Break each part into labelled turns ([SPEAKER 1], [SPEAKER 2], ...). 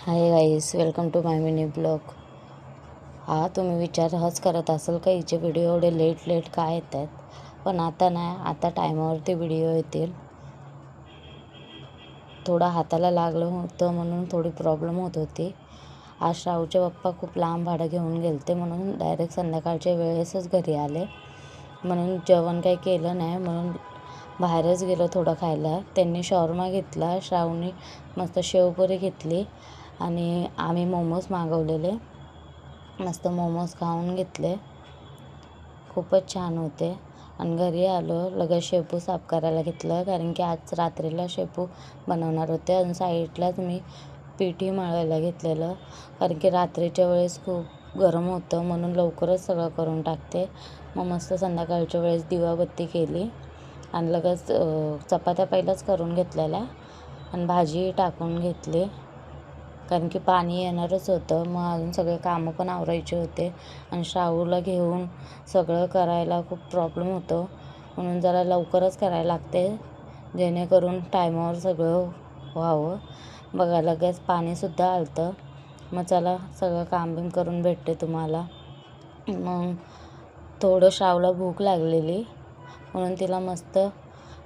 [SPEAKER 1] High guys, welcome to my mini blog. तुम्ही विचार हाच करत असाल का हिचे व्हिडिओ एवढे लेट काय येत आहेत. पण आता नाही, आता टायमावरती व्हिडिओ येतील. थोडा हाताला लागलं होतं म्हणून थोडी प्रॉब्लेम होत होती. आज श्रावूचे पप्पा खूप लांब भाडं घेऊन गेलते म्हणून डायरेक्ट संध्याकाळच्या वेळेसच घरी आले. म्हणून जेवण काही केलं नाही, म्हणून बाहेरच गेलो थोडं खायला. त्यांनी शॉर्मा घेतला, श्रावणी मस्त शेवपुरी घेतली आणि आम्ही मोमोज मागवलेले. मस्त मोमोज खाऊन घेतले, खूपच छान होते. आणि घरी आलो, लगेच शेपू साफ करायला घेतलं, कारण की आज रात्रीला शेपू बनवणार होते. आणि साईडलाच मी पिठी मळायला घेतलेलं, कारण की रात्रीच्या वेळेस खूप गरम होतं म्हणून लवकरच सगळं करून टाकते. मग मस्त संध्याकाळच्या वेळेस दिवाबत्ती केली आणि लगेच चपात्या पहिल्याच करून घेतलेल्या आणि भाजी टाकून घेतली, कारण की पाणी येणारच होतं. मग अजून सगळे कामं पण आवरायचे होते आणि श्रावूला घेऊन सगळं करायला खूप प्रॉब्लेम होतो, म्हणून जरा लवकरच करायला लागते, जेणेकरून टायमावर सगळं व्हावं. बघा, लगेच पाणीसुद्धा आलं. मग चला सगळं काम बिम करून भेटते तुम्हाला. मग थोडं श्रावूला भूक लागलेली म्हणून तिला मस्त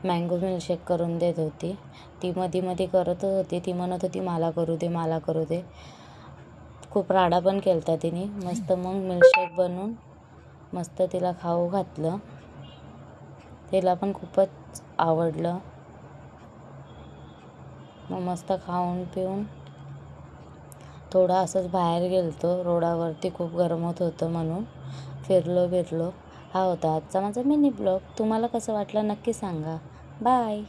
[SPEAKER 1] मँगो मिल्कशेक करून देत होती. ती मध्ये करतच होती. ती म्हणत होती मला करू दे, मला करू दे. खूप राडा पण केला तिने. मस्त मग मिल्कशेक बनवून मस्त तिला खाऊ घातलं. तिला पण खूपच आवडलं. मग मस्त खाऊन पिऊन थोडं असंच बाहेर गेलतो. रोडावरती खूप गरम होतं म्हणून फिरलो. हा होता आजचा माझा मिनी ब्लॉग. तुम्हाला कसं वाटलं नक्की सांगा. बाय.